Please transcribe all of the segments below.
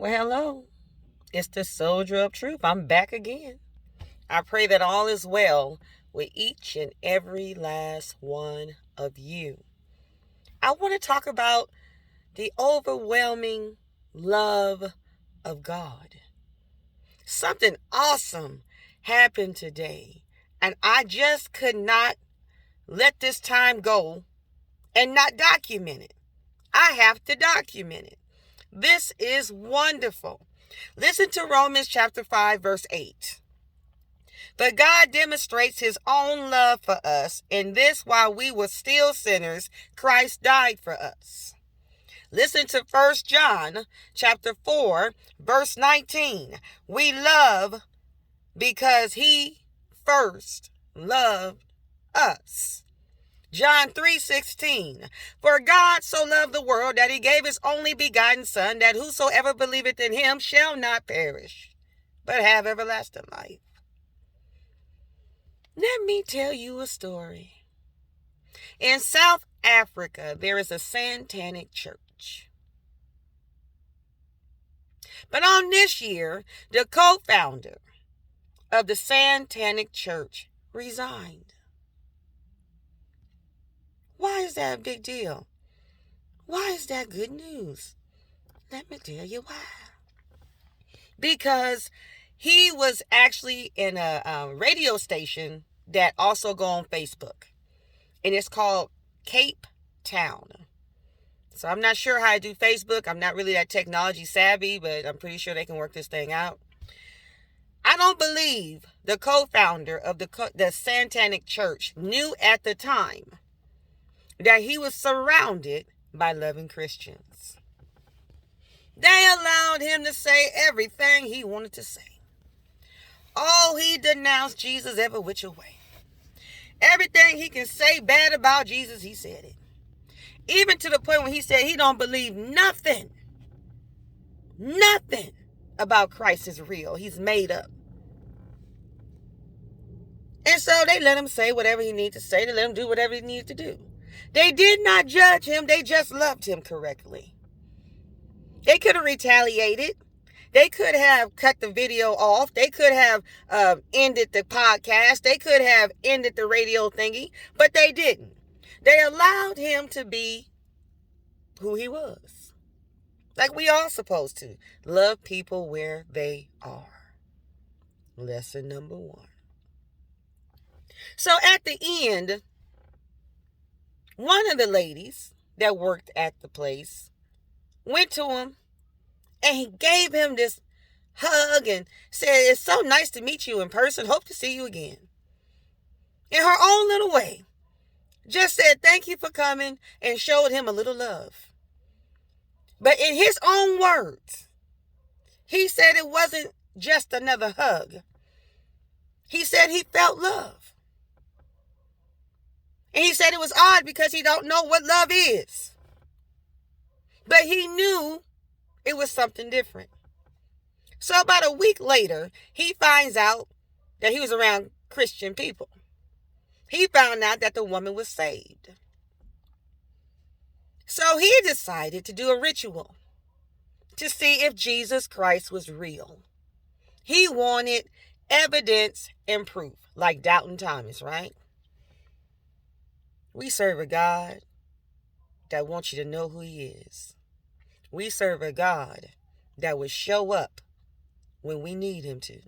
Well, hello. It's the Soldier of Truth. I'm back again. I pray that all is well with each and every last one of you. I want to talk about the overwhelming love of God. Something awesome happened today, and I just could not let this time go and not document it. I have to document it. This is wonderful. Listen to Romans chapter 5, verse 8. But God demonstrates his own love for us in this: while we were still sinners, Christ died for us. Listen to 1 John chapter 4, verse 19. We love because he first loved us. John 3:16. For God so loved the world that he gave his only begotten Son, that whosoever believeth in him shall not perish, but have everlasting life. Let me tell you a story. In South Africa, there is a satanic church. But on this year, the co-founder of the satanic church resigned. Why is that a big deal? Why is that good news? Let me tell you why. Because he was actually in a radio station that also go on Facebook. And it's called Cape Town. So I'm not sure how to do Facebook. I'm not really that technology savvy, but I'm pretty sure they can work this thing out. I don't believe the co-founder of the satanic church knew at the time that he was surrounded by loving Christians. They allowed him to say everything he wanted to say. Oh, he denounced Jesus every which way. Everything he can say bad about Jesus, he said it. Even to the point when he said he don't believe nothing about Christ is real. He's made up. And so they let him say whatever he needed to say. They let him do whatever he needed to do. They did not judge him. They just loved him correctly. They could have retaliated. They could have cut the video off. They could have ended the podcast. They could have ended the radio thingy. But they didn't. They allowed him to be who he was. Like we all supposed to. Love people where they are. Lesson number 1. So at the end, one of the ladies that worked at the place went to him and he gave him this hug and said, it's so nice to meet you in person. Hope to see you again. In her own little way. Just said thank you for coming and showed him a little love. But in his own words, he said it wasn't just another hug. He said he felt love. And he said it was odd because he don't know what love is. But he knew it was something different. So about a week later, he finds out that he was around Christian people. He found out that the woman was saved. So he decided to do a ritual to see if Jesus Christ was real. He wanted evidence and proof, like Doubting Thomas, right? We serve a God that wants you to know who he is. We serve a God that will show up when we need him to.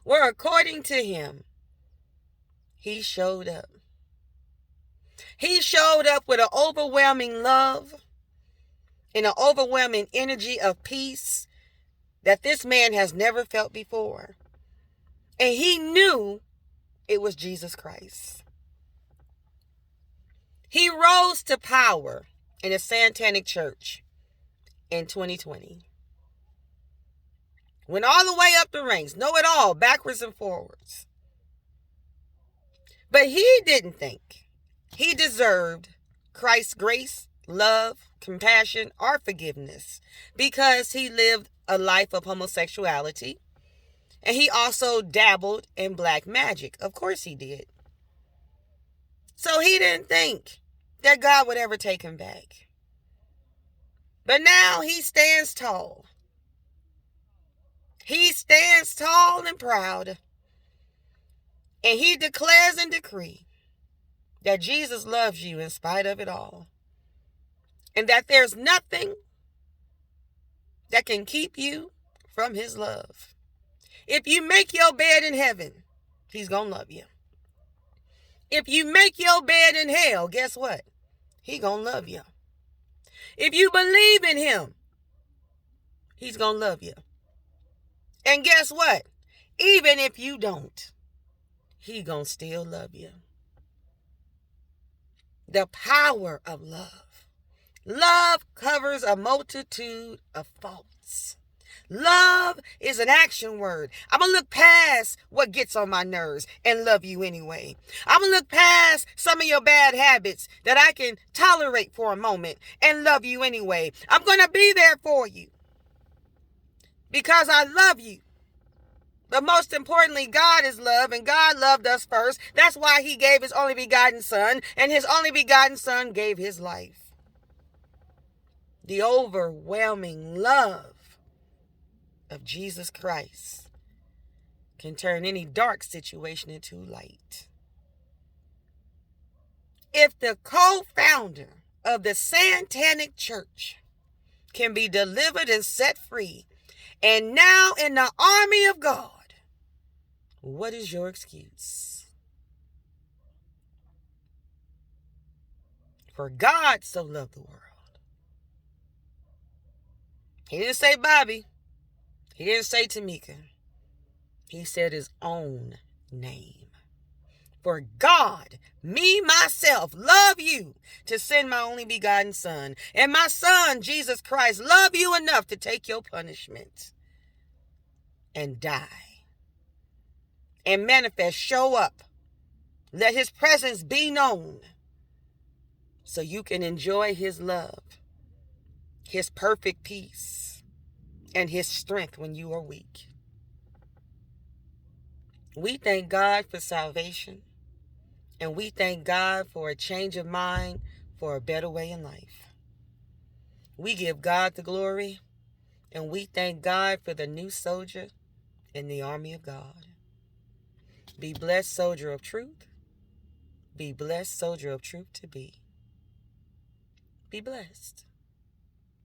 Well, according to him, he showed up. He showed up with an overwhelming love and an overwhelming energy of peace that this man has never felt before. And he knew it was Jesus Christ. He rose to power in a satanic church in 2020. Went all the way up the ranks, know it all, backwards and forwards. But he didn't think he deserved Christ's grace, love, compassion, or forgiveness because he lived a life of homosexuality. And he also dabbled in black magic. Of course he did. So he didn't think that God would ever take him back. But now he stands tall He stands tall and proud, and he declares and decrees that Jesus loves you in spite of it all, and that there's nothing that can keep you from his love. If you make your bed in heaven, he's going to love you. If you make your bed in hell, guess what? He going to love you. If you believe in him, he's going to love you. And guess what? Even if you don't, he going to still love you. The power of love. Love covers a multitude of faults. Love is an action word. I'm going to look past what gets on my nerves and love you anyway. I'm going to look past some of your bad habits that I can tolerate for a moment and love you anyway. I'm going to be there for you because I love you. But most importantly, God is love, and God loved us first. That's why he gave his only begotten son, and his only begotten son gave his life. The overwhelming love of Jesus Christ can turn any dark situation into light. If the co-founder of the satanic church can be delivered and set free, and now in the army of God, what is your excuse? For God so loved the world. He didn't say Bobby. He didn't say Tamika. He said his own name. For God, me, myself, love you to send my only begotten son. And my son, Jesus Christ, love you enough to take your punishment and die. And manifest, show up. Let his presence be known so you can enjoy his love, his perfect peace, and his strength when you are weak. We thank God for salvation, and we thank God for a change of mind, for a better way in life. We give God the glory, and we thank God for the new soldier in the army of God. Be blessed, soldier of truth. Be blessed, soldier of truth to be. Be blessed.